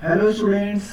Hello students,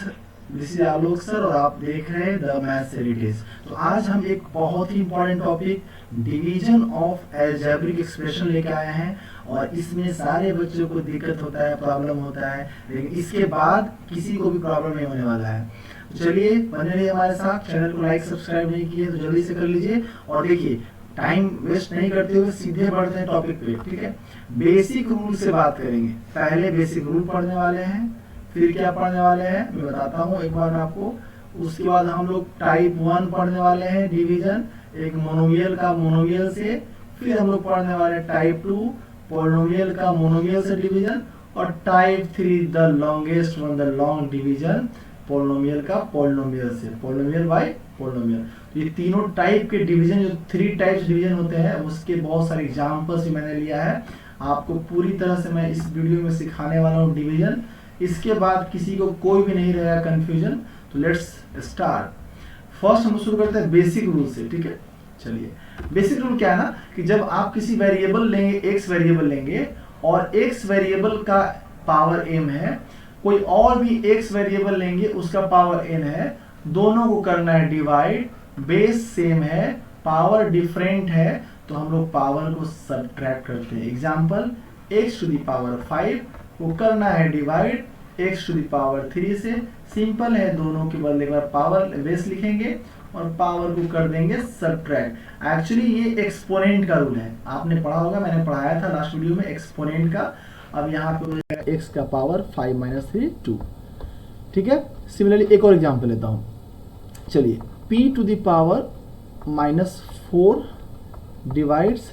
this is Alok sir और आप देख रहे हैं द मैथ्स हेरिटेज। तो आज हम एक बहुत ही important topic division of algebraic expression लेके आए हैं। और इसमें सारे बच्चों को दिक्कत होता है, प्रॉब्लम होता है, लेकिन इसके बाद किसी को भी प्रॉब्लम नहीं होने वाला है। तो चलिए बने रहिए हमारे साथ। चैनल को लाइक सब्सक्राइब नहीं किए तो जल्दी से कर लीजिए। और देखिए, टाइम वेस्ट नहीं करते हुए सीधे बढ़ते हैं टॉपिक पे। ठीक है, बेसिक रूल से बात करेंगे। पहले बेसिक रूल पढ़ने वाले हैं, फिर क्या पढ़ने वाले हैं मैं बताता हूँ एक बार आपको। उसके बाद हम लोग टाइप 1 पढ़ने वाले हैं, डिवीजन एक मोनोमियल का मोनोमियल से। फिर हम लोग पढ़ने वाले हैं टाइप 2 पॉलिनोमियल का मोनोमियल से डिवीजन। और type 3 the longest one, the long division polynomial का पॉलिनोमियल से, पॉलिनोमियल बाय पॉलिनोमियल। तो ये तीनों टाइप के डिवीजन, जो 3 टाइप्स डिवीजन होते हैं, उसके बहुत सारे एग्जाम्पल्स मैंने लिया है। आपको पूरी तरह से मैं इस वीडियो में सिखाने वाला हूँ डिवीजन। इसके बाद किसी को कोई भी नहीं रहेगा कंफ्यूजन। तो लेट्स स्टार्ट। फर्स्ट हम शुरू करते हैं बेसिक रूल से। ठीक है, चलिए बेसिक रूल क्या है ना कि जब आप किसी वेरिएबल लेंगे, एक्स वेरिएबल लेंगे और एक्स वेरिएबल का पावर m है, कोई और भी एक्स वेरिएबल लेंगे उसका पावर n है, दोनों को करना है डिवाइड। बेस सेम है, पावर डिफरेंट है, तो हम लोग पावर को सब्ट्रैक्ट करते हैं। Example, x to the power 5 को करना है divide x to the power 3 से। सिंपल है, दोनों के बदले एक बार पावर बेस लिखेंगे और पावर को कर देंगे सब्ट्रैक्ट। एक्चुअली ये एक्सपोनेंट का रूल है, आपने पढ़ा होगा, मैंने पढ़ाया था लास्ट वीडियो में एक्सपोनेंट का। अब यहाँ पे हो जाएगा x का पावर 5 माइनस 3 2। ठीक है, सिमिलरली एक और एग्जाम्पल लेता हूँ। चलिए, p to the power -4 divides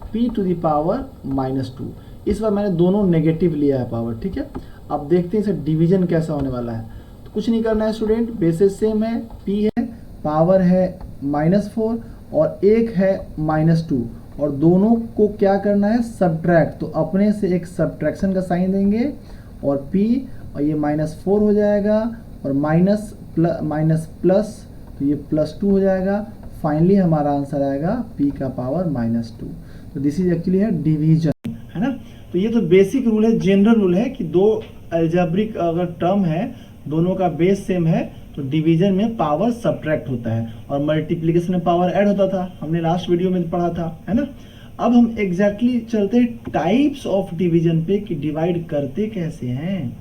p to the power -2। इस बार मैंने दोनों नेगेटिव लिया है पावर। ठीक है, अब देखते हैं इसे डिवीजन कैसा होने वाला है। तो कुछ नहीं करना है स्टूडेंट, बेसिस सेम है, p है, पावर है -4 और एक है -2, और दोनों को क्या करना है सब्ट्रैक्ट। तो अपने से एक सब्ट्रैक्शन का साइन देंगे और p, और ये -4 हो जाएगा और माइनस प्लस, तो ये +2 हो जाएगा। फाइनली हमारा आंसर आएगा p का पावर -2। तो दिस इज एक्चुअली है डिवीजन, है ना। तो ये तो बेसिक रूल है, जनरल रूल है कि दो अलजेब्रिक अगर टर्म है, दोनों का बेस सेम है, तो डिवीजन में पावर सब्ट्रैक्ट होता है और मल्टीप्लिकेशन में पावर ऐड होता था, हमने लास्ट वीडियो में पढ़ा था, है ना। अब हम एग्जैक्टली चलते हैं टाइप्स ऑफ डिवीजन पे कि डिवाइड करते कैसे हैं।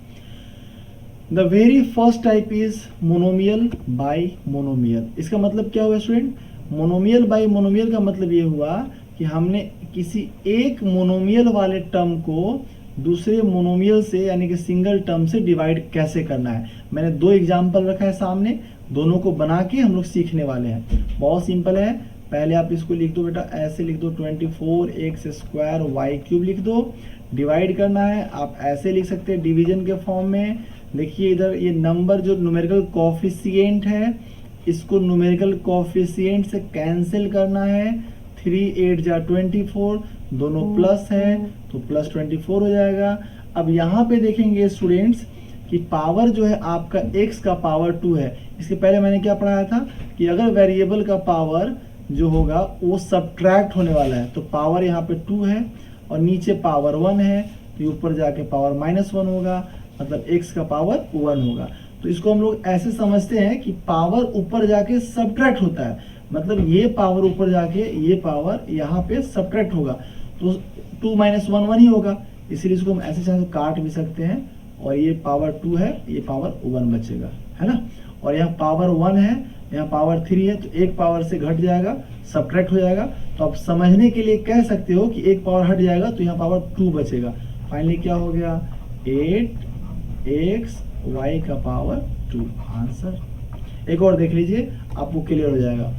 The very first type is monomial bye monomial. इसका मतलब क्या हुआ स्टूडेंट? मोनोमियल बाय मोनोमियल का मतलब ये हुआ कि हमने किसी एक मोनोमियल वाले टर्म को दूसरे मोनोमियल से, यानी कि सिंगल टर्म से डिवाइड कैसे करना है। मैंने 2 एग्जाम्पल रखा है सामने, दोनों को बना के हम लोग सीखने वाले हैं। बहुत सिंपल है, पहले आप इसको लिख दो बेटा, ऐसे लिख दो 24x² y³ लिख दो। डिवाइड करना है, आप ऐसे लिख सकते हैं डिवीजन के फॉर्म में। देखिए इधर ये नंबर जो न्यूमेरिकल कोफिशिएंट है, इसको न्यूमेरिकल कोफिशिएंट से कैंसिल करना है। 3 8 जा 24, दोनों प्लस है तो +24 हो जाएगा। अब यहाँ पे देखेंगे स्टूडेंट्स कि पावर जो है आपका x का पावर 2 है। इसके पहले मैंने क्या पढ़ाया था कि अगर वेरिएबल का पावर जो होगा वो सब्ट्रैक्ट होने वाला है, तो पावर यहाँ पे 2 है और नीचे पावर 1 है, तो ऊपर जाके पावर -1 होगा, मतलब x का पावर 1 होगा। तो इसको हम लोग ऐसे समझते हैं कि पावर ऊपर जाके सब्ट्रैक्ट होता है, मतलब ये पावर ऊपर जाके ये पावर यहाँ पे सब्ट्रैक्ट होगा, तो 2 - 1 1 ही होगा। इसीलिए इसको हम ऐसे चाहे तो काट भी सकते हैं, और ये पावर 2 है, ये पावर 1 बचेगा, है ना। और यहाँ पावर 1 है, यहाँ पावर 3 है, तो एक पावर से घट जाएगा, सब्ट्रैक्ट हो जाएगा। तो आप समझने के लिए कह सकते हो कि एक पावर हट जाएगा तो यहाँ पावर 2 बचेगा। फाइनली क्या हो गया? 8x y का पावर 2 आंसर। एक और देख लीजिए, आपको क्लियर हो जाएगा।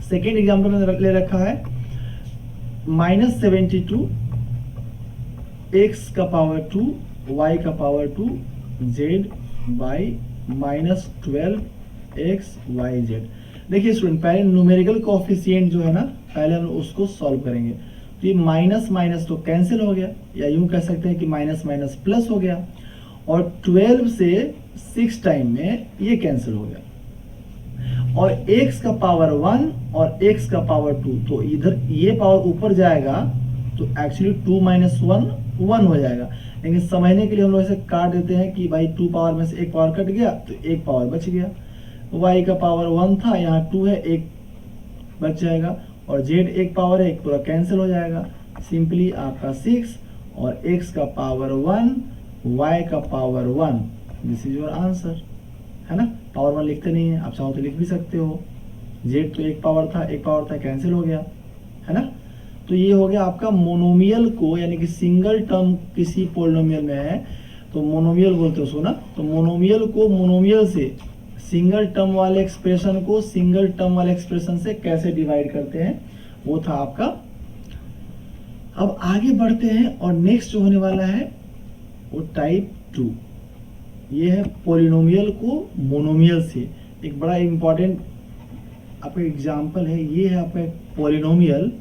सेकेंड एग्जाम्पल में ले रखा है -72 x का पावर 2 y का power 2 z by -12 x y z। देखिए स्टूडेंट, पहले न्यूमेरिकल कोफिशिएंट जो है ना, पहले हम उसको सॉल्व करेंगे। तो ये माइनस माइनस तो कैंसिल हो गया, या यूं कह सकते हैं कि माइनस माइनस प्लस हो गया, और 12 से 6 टाइम में ये कैंसिल हो गया। और x का पावर 1 और x का पावर 2, तो इधर ये पावर ऊपर जाएगा तो एक्चुअली 2 - 1 1 हो जाएगा। लेकिन समझने के लिए हम लोग ऐसे काट देते हैं कि भाई 2 पावर में से एक पावर कट गया तो एक पावर बच गया। y का पावर 1 था, यहाँ 2 है, एक बच जाएगा, और z एक पावर है, एक पूरा कैंसिल हो जाएगा। सिंपली आपका 6 और x का पावर 1, y का power 1, this is your answer, है ना। पावर 1 लिखते नहीं है, आप चाहो तो लिख भी सकते हो। z तो एक पावर था, कैंसिल हो गया, है ना। तो ये हो गया आपका मोनोमियल को, यानी कि सिंगल टर्म किसी पोलिनोमियल में है तो मोनोमियल बोलते हो उसको ना। तो मोनोमियल को मोनोमियल से, सिंगल टर्म वाले एक्सप्रेशन को सिंगल टर्म वाले एक्सप्रेशन से कैसे डिवाइड करते हैं, वो था आपका। अब आगे बढ़ते हैं और नेक्स्ट जो होने वाला है वो टाइप 2। ये है पोलिनोमियल को मोनोमियल से। एक बड़ा इंपॉर्टेंट आपका एग्जाम्पल है, ये है आपका पोलिनोमियल,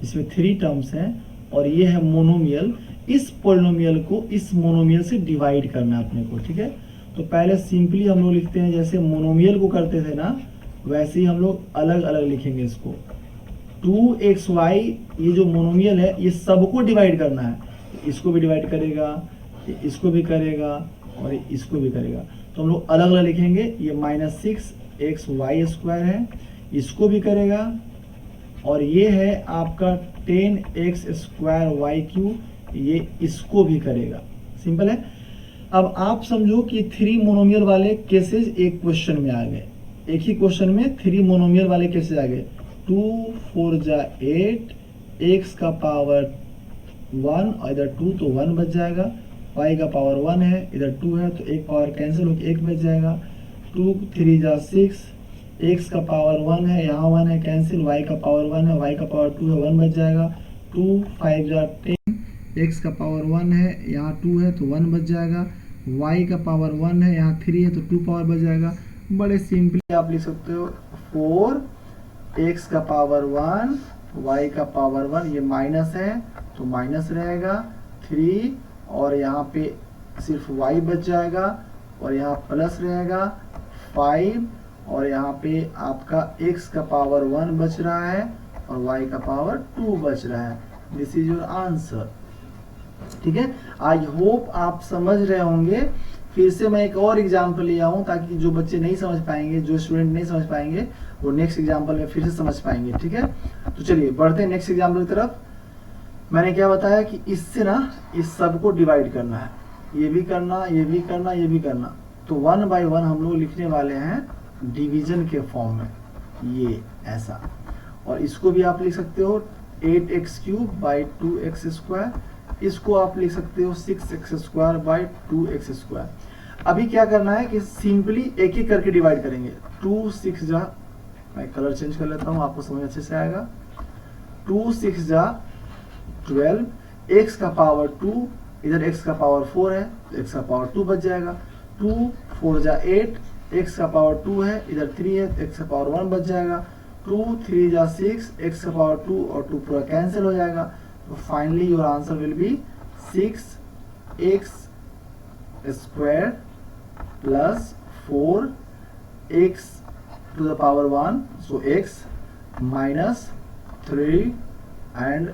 इसमें 3 टर्म्स हैं, और ये है मोनोमियल। इस पोलिनोमियल को इस मोनोमियल से डिवाइड करना है अपने को, ठीक है। तो पहले सिंपली हम लोग लिखते हैं, जैसे मोनोमियल को करते थे ना, वैसे ही हम लोग अलग अलग लिखेंगे इसको। 2xy, ये जो मोनोमियल है ये सबको डिवाइड करना है, इसको भी डिवाइड करेगा, इसको भी करेगा, और इसको भी करेगा। तो हम लोग अलग अलग लिखेंगे। ये -6xy² है, इसको भी करेगा, और ये है आपका 10x² ये इसको भी करेगा। सिंपल है। अब आप समझो कि 3 मोनोमियल वाले केसेस एक क्वेश्चन में आ गए, एक ही क्वेश्चन में 3 मोनोमियल वाले केसेस आ गए। 2 4 जा 8, x का पावर 1, और इधर 2 तो 1 बच जाएगा, y का पावर 1 है, इधर 2 है तो एक पावर कैंसिल होकर 1 बच जाएगा। 2 3 जा 6, x का पावर 1 है, यहाँ 1 है कैंसिल, y का पावर 1 है, y का पावर 2 है, 1 बच जाएगा। 2 5 जा 10, x का पावर 1 है, यहाँ 2 है तो 1 बच जाएगा, y का पावर 1 है, यहाँ 3 है तो 2 पावर बच जाएगा। बड़े सिंपली आप लिख सकते हो 4 x का पावर 1, y का पावर 1, ये माइनस है तो माइनस रहेगा, 3, और यहाँ पे सिर्फ y बच जाएगा, और यहाँ प्लस रहेगा 5, और यहाँ पे आपका x का पावर 1 बच रहा है और y का पावर 2 बच रहा है। दिस इज योर आंसर, ठीक है। आई होप आप समझ रहे होंगे। फिर से मैं एक और एग्जाम्पल लिया हूँ ताकि जो बच्चे नहीं समझ पाएंगे, जो स्टूडेंट नहीं समझ पाएंगे, वो नेक्स्ट एग्जाम्पल में फिर से समझ पाएंगे, ठीक है। तो चलिए बढ़ते हैं नेक्स्ट एग्जाम्पल की तरफ। मैंने क्या बताया कि इससे ना इस सब को डिवाइड करना है, ये भी करना, ये भी करना, ये भी करना। तो 1 बाय 1 हम लोग लिखने वाले हैं डिवीजन के फॉर्म में, ये ऐसा। और इसको भी आप लिख सकते हो 8x³ बाई 2x², इसको आप लिख सकते हो 6x² बाई 2x²। अभी क्या करना है कि सिंपली एक एक करके डिवाइड करेंगे। 2 6 जा, मैं कलर चेंज कर लेता हूँ आपको समझ अच्छे से आएगा। 2 6 जा 12, x का पावर 2, इधर x का पावर 4 है तो x का पावर 2 बच जाएगा। 2 4 जा 8, x का पावर 2 है, इधर 3 है तो x का पावर 1 बच जाएगा। 2 3 जा 6, x का पावर 2 और 2 पूरा कैंसिल हो जाएगा। तो finally your answer will be 6x² plus 4x to the power 1, so x minus 3 and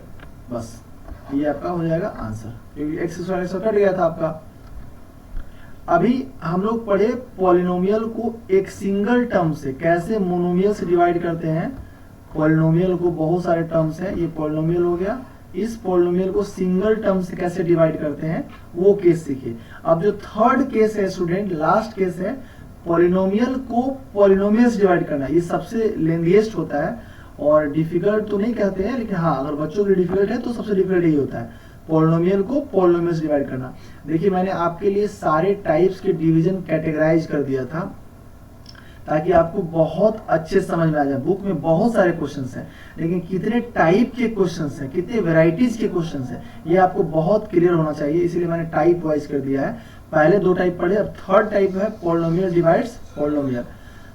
बस ये आपका हो जाएगा आंसर, क्योंकि x² कट गया था आपका। अभी हम लोग पढ़े पॉलिनोमियल को एक सिंगल टर्म से कैसे मोनोमियल से डिवाइड करते हैं। पॉलिनोमियल को बहुत सारे टर्म्स हैं, ये पॉलिनोमियल हो गया, इस पॉलिनोमियल को सिंगल टर्म से कैसे डिवाइड करते हैं वो केस सीखिए। अब जो थर्ड केस है स्टूडेंट, लास्ट केस है, पॉलिनोमियल को पॉलिनोमियल से डिवाइड करना। ये सबसे लेंथीएस्ट होता है और डिफिकल्ट तो नहीं कहते हैं, लेकिन हाँ अगर बच्चों के लिए डिफिकल्ट है तो सबसे डिफिकल्ट यही होता है, पॉलिनोमियल को पॉलिनोमियल से डिवाइड करना। देखिए मैंने आपके लिए सारे टाइप्स के डिवीजन कैटेगराइज कर दिया था ताकि आपको बहुत अच्छे समझ में आ जाए। बुक में बहुत सारे क्वेश्चंस हैं, लेकिन कितने टाइप के क्वेश्चंस हैं, कितने वेराइटीज के क्वेश्चंस हैं, ये आपको बहुत क्लियर होना चाहिए, इसीलिए मैंने टाइप वाइज कर दिया है। पहले 2 टाइप पढ़े, अब थर्ड टाइप है पॉलिनोमियल डिवाइड्स पॉलिनोमियल।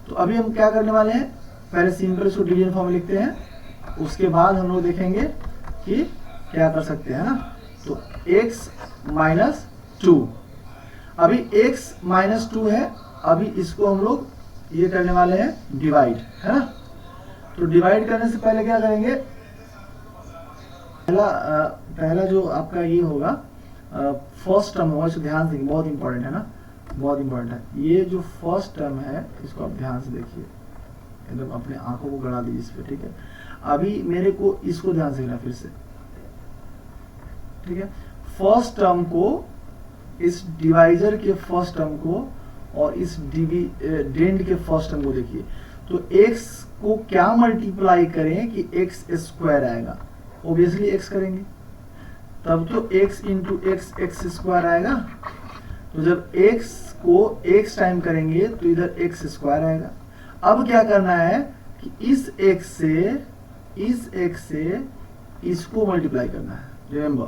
तो अभी हम क्या करने वाले हैं, पहले सिंपल इसको डिवीजन फॉर्म में लिखते हैं, उसके बाद हम लोग देखेंगे कि क्या कर सकते हैं ना। तो x माइनस 2, अभी x माइनस 2 है, अभी इसको हम लोग ये करने वाले हैं डिवाइड, है ना। तो डिवाइड करने से पहले क्या करेंगे, पहला जो आपका ये होगा फर्स्ट टर्म होगा, इसको ध्यान से, बहुत इंपॉर्टेंट है ना, बहुत इंपॉर्टेंट है। ये जो फर्स्ट टर्म है इसको आप ध्यान से देखिए, एकदम अपने आंखों को गड़ा दीजिए इस पे, ठीक है। अभी मेरे को इसको ध्यान से लेना फिर से, ठीक है। फर्स्ट टर्म को, इस डिवाइजर के फर्स्ट टर्म को और इस डिविडेंड के फर्स्ट टर्म को देखिए। तो x को क्या मल्टीप्लाई करें कि x स्क्वायर आएगा, ओबियसली x करेंगे, तब तो x into x x square आएगा। तो जब x को x टाइम करेंगे तो इधर x स्क्वायर आएगा। अब क्या करना है कि इस x से इसको मल्टीप्लाई करना है। रिमेंबर,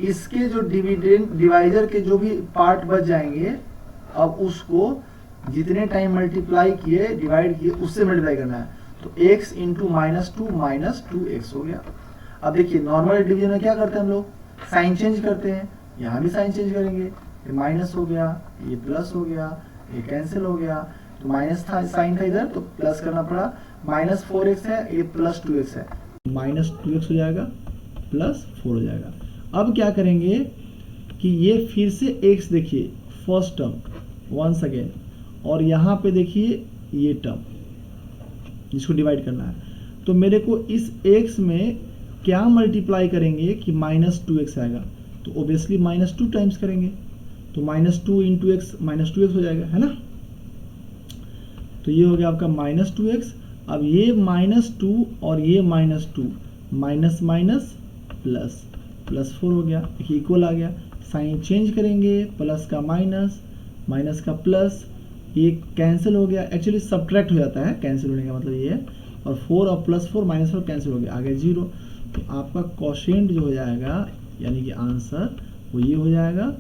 इसके जो डिवाइजर के जो भी पार्ट बच जाएंगे, अब उसको जितने टाइम मल्टीप्लाई किए, डिवाइड किए, उससे मल्टीप्लाई करना है। तो x इंटू -2 हो गया। अब देखिए नॉर्मल डिवीजन में क्या करते हैं हम लोग, साइन चेंज करते हैं, यहाँ भी साइन चेंज करेंगे, ये माइनस हो गया, ये प्लस हो गया, ये कैंसिल हो गया। तो माइनस था, साइन था इधर, तो प्लस करना पड़ा, -4x है, ये +2x है, -2x हो जाएगा, +4 हो जाएगा। अब क्या करेंगे कि ये फिर से x देखिए, फर्स्ट टर्म वंस अगेन, और यहाँ पे देखिए ये टर्म जिसको डिवाइड करना है। तो मेरे को इस x में क्या मल्टीप्लाई करेंगे कि -2x आएगा, तो ओबियसली -2 टाइम्स करेंगे, तो -2 इंटू एक्स -2x हो जाएगा, है ना। तो ये हो गया आपका -2x। अब ये -2 और ये -2, माइनस माइनस +4 हो गया, देखिए इक्वल आ गया। साइन चेंज करेंगे, प्लस का माइनस, माइनस का प्लस, ये कैंसिल हो गया, एक्चुअली सब्ट्रैक्ट हो जाता है, कैंसिल होने का मतलब ये है, और 4 और +4 -4 कैंसिल हो गया, आ गया 0। तो आपका क्वोशिएंट जो हो जाएगा, यानी कि आंसर वो ये हो जाएगा,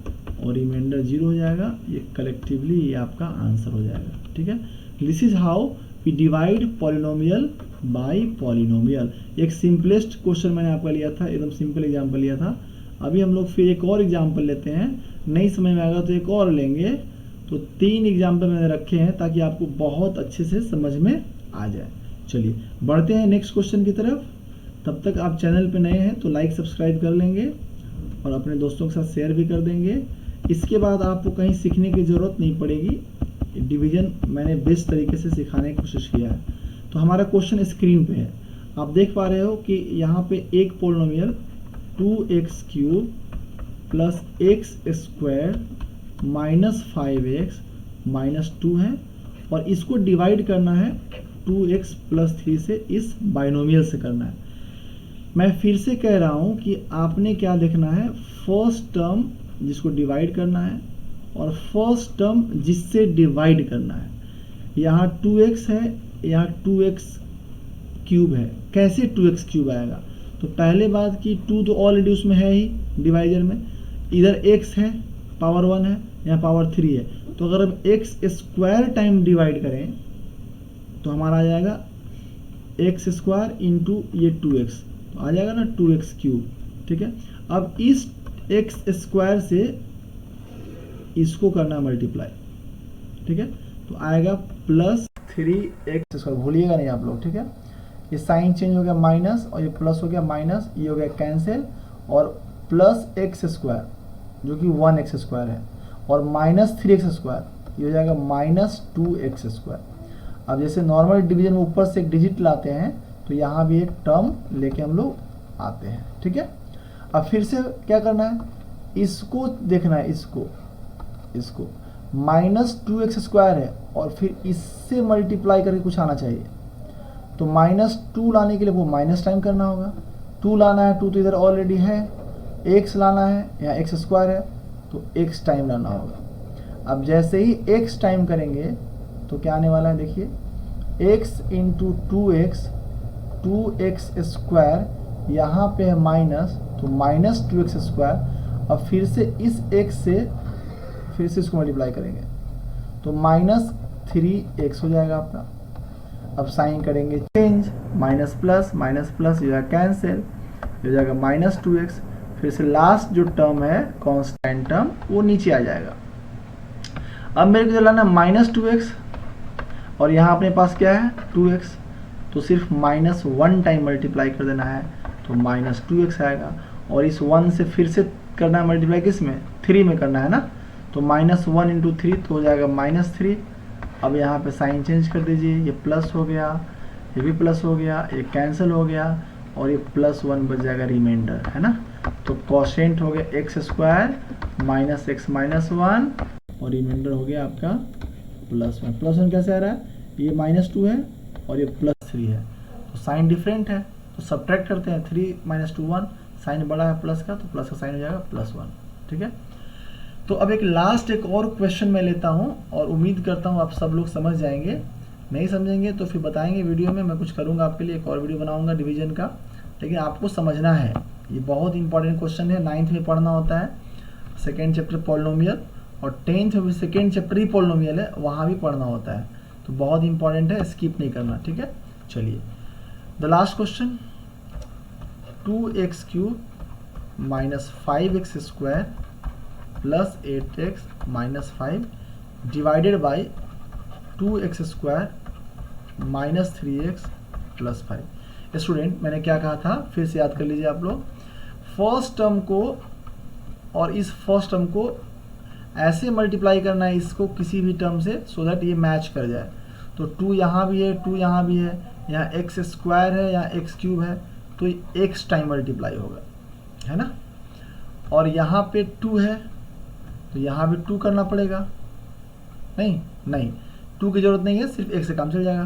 और रिमाइंडर 0 हो जाएगा। ये कलेक्टिवली ये आपका आंसर हो जाएगा, ठीक है। This is how we divide polynomial by polynomial. एक सिंपलेस्ट क्वेश्चन मैंने आपका लिया था, एकदम सिंपल एग्जाम्पल लिया था। अभी हम लोग फिर एक और एग्जाम्पल लेते हैं, नहीं समझ में आएगा तो एक और लेंगे। तो 3 एग्जाम्पल मैंने रखे हैं ताकि आपको बहुत अच्छे से समझ में आ जाए। चलिए बढ़ते हैं नेक्स्ट क्वेश्चन की तरफ। तब तक आप चैनल पे नए हैं तो लाइक सब्सक्राइब कर लेंगे और अपने दोस्तों के साथ शेयर भी कर देंगे। इसके बाद आपको कहीं सीखने की ज़रूरत नहीं पड़ेगी, डिवीज़न मैंने बेस्ट तरीके से सिखाने की कोशिश किया है। तो हमारा क्वेश्चन स्क्रीन पे है, आप देख पा रहे हो कि यहाँ पे एक polynomial 2x³ plus x² -5x -2 है, और इसको डिवाइड करना है 2x + 3 से, इस बाइनोमियल से करना है। मैं फिर से कह रहा हूँ कि आपने क्या देखना है, फर्स्ट टर्म जिसको डिवाइड करना है और फर्स्ट टर्म जिससे डिवाइड करना है। यहाँ 2x है, यहाँ 2x³ है, कैसे 2x³ आएगा? तो पहले बात कि 2 तो ऑलरेडी उसमें है ही डिवाइजर में, इधर x है, पावर 1 है, यहाँ पावर 3 है। तो अगर हम x² टाइम डिवाइड करें तो हमारा आ जाएगा x² इंटू ये 2x, तो आ जाएगा ना 2x³, ठीक है। अब इस x² से इसको करना मल्टीप्लाई, ठीक है, तो आएगा +3x², भूलिएगा नहीं आप लोग, ठीक है। ये साइन चेंज हो गया माइनस, और ये प्लस हो गया माइनस, ये हो गया कैंसिल, और +x² जो कि 1x² है, और -3x², ये हो जाएगा -2x²। अब जैसे नॉर्मल डिवीजन में ऊपर से एक डिजिट लाते हैं, तो यहाँ भी एक टर्म लेके हम लोग आते हैं, ठीक है। अब फिर से क्या करना है, इसको देखना है, इसको -2x² है, और फिर इससे मल्टीप्लाई करके कुछ आना चाहिए। तो -2 लाने के लिए वो माइनस टाइम करना होगा, 2 लाना है, 2 तो इधर ऑलरेडी है, x लाना है, यहाँ x² है, तो x टाइम लाना होगा। अब जैसे ही x टाइम करेंगे तो क्या आने वाला है, देखिए x इंटू 2x², यहाँ पे है माइनस, तो -2x²। अब फिर से इस x से फिर से इसको मल्टीप्लाई करेंगे तो -3x हो जाएगा आपका। अब साइन करेंगे चेंज, माइनस प्लस ये जाएगा कैंसिल, ये हो जाएगा -2x। फिर से लास्ट जो टर्म है कांस्टेंट टर्म, वो नीचे आ जाएगा। अब मेरे को जो लाना -2x, और यहाँ अपने पास क्या है 2x, तो सिर्फ -1 टाइम मल्टीप्लाई कर देना है, तो -2x आएगा। और इस 1 से फिर से करना है मल्टीप्लाई किस में, 3 में करना है ना, तो -1 इंटू 3 तो हो जाएगा -3। अब यहाँ पे साइन चेंज कर दीजिए, ये प्लस हो गया, ये भी प्लस हो गया, ये कैंसिल हो गया और ये +1 बच जाएगा रिमाइंडर, है ना। तो कोशेंट हो गया x² माइनस x माइनस 1 और रिमाइंडर हो गया आपका +1। +1 कैसे आ रहा है, ये -2 है और ये +3 है, तो साइन डिफरेंट है तो सब्ट्रैक्ट करते हैं, 3 - 2 1, साइन बड़ा है प्लस का तो प्लस का साइन हो जाएगा +1, ठीक है। तो अब एक और क्वेश्चन मैं लेता हूं और उम्मीद करता हूं आप सब लोग समझ जाएंगे, नहीं समझेंगे तो फिर बताएंगे वीडियो में, मैं कुछ करूंगा आपके लिए, एक और वीडियो बनाऊंगा डिवीजन का, लेकिन आपको समझना है, ये बहुत इंपॉर्टेंट क्वेश्चन है, 9th में पढ़ना होता है, सेकेंड चैप्टर पॉलिनोमियल, और 10th में सेकेंड चैप्टर ही पॉलिनोमियल है, वहाँ भी पढ़ना होता है, तो बहुत इंपॉर्टेंट है, स्किप नहीं करना, ठीक है। चलिए the last question, 2x³ minus 5x² plus 8x minus 5 divided by 2x² minus 3x plus 5। Student मैंने क्या कहा था, फिर से याद कर लीजिए आप लोग, फर्स्ट टर्म को और इस फर्स्ट टर्म को ऐसे मल्टीप्लाई करना है इसको किसी भी टर्म से, सो दैट ये मैच कर जाए। तो 2 यहाँ भी है, 2 यहाँ भी है, यहाँ x² है, यहाँ x³ है, तो x टाइम मल्टीप्लाई होगा, है ना। और यहाँ पे 2 है तो यहाँ भी 2 करना पड़ेगा, नहीं 2 की जरूरत नहीं है, सिर्फ x से काम चल जाएगा,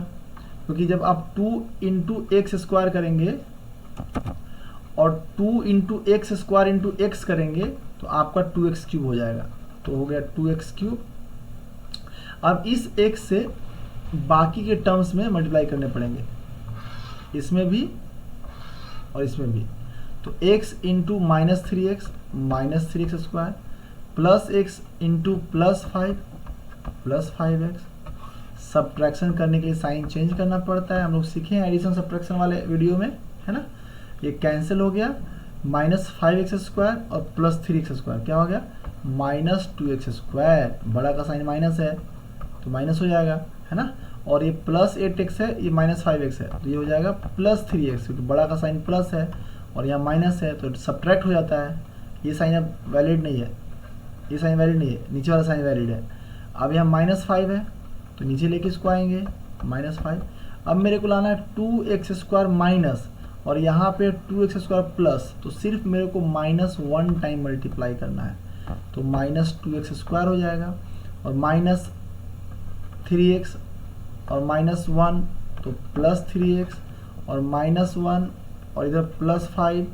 क्योंकि जब आप 2 इंटू x² करेंगे और 2 इंटू x² इंटू x करेंगे तो आपका 2x³ हो जाएगा, तो हो गया 2x³। अब इस x से बाकी के टर्म्स में मल्टीप्लाई करने पड़ेंगे, इसमें भी और इसमें भी, तो x into -3x minus 3x² plus x into +5 plus 5x। Subtraction करने के लिए साइन चेंज करना पड़ता है, हम लोग सीखे हैं एडिशन सब्ट्रैक्शन वाले वीडियो में, है ना। ये कैंसिल हो गया, -5x² और +3x², क्या हो गया -2x², बड़ा का साइन माइनस है तो माइनस हो जाएगा, है ना। और ये +8x है, ये -5x है, तो ये हो जाएगा +3x, क्योंकि बड़ा का साइन प्लस है और यहाँ माइनस है तो सब्ट्रैक्ट हो जाता है, ये साइन अब वैलिड नहीं है, ये साइन वैलिड नहीं है, नीचे वाला साइन वैलिड है। अब यहाँ -5 है तो नीचे लेके इसको आएंगे -5। अब मेरे को लाना है 2x² माइनस और यहाँ पे 2x² प्लस, तो सिर्फ मेरे को -1 टाइम मल्टीप्लाई करना है, तो -2x² हो जाएगा और -3x और -1 तो +3x और -1 और इधर +5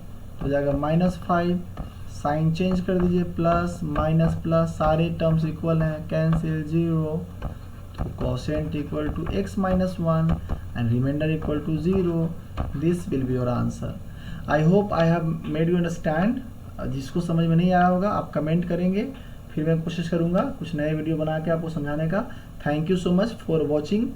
हो जाएगा -5, साइन चेंज कर दीजिए, प्लस माइनस प्लस, सारे टर्म्स इक्वल हैं, कैंसिल 0, तो quotient equal to x minus 1 and remainder equal to 0। This will be your answer. I hope I have made you understand. जिसको समझ में नहीं आया होगा आप कमेंट करेंगे, फिर मैं कोशिश करूँगा कुछ नए वीडियो बना के आपको समझाने का। Thank you so much for watching.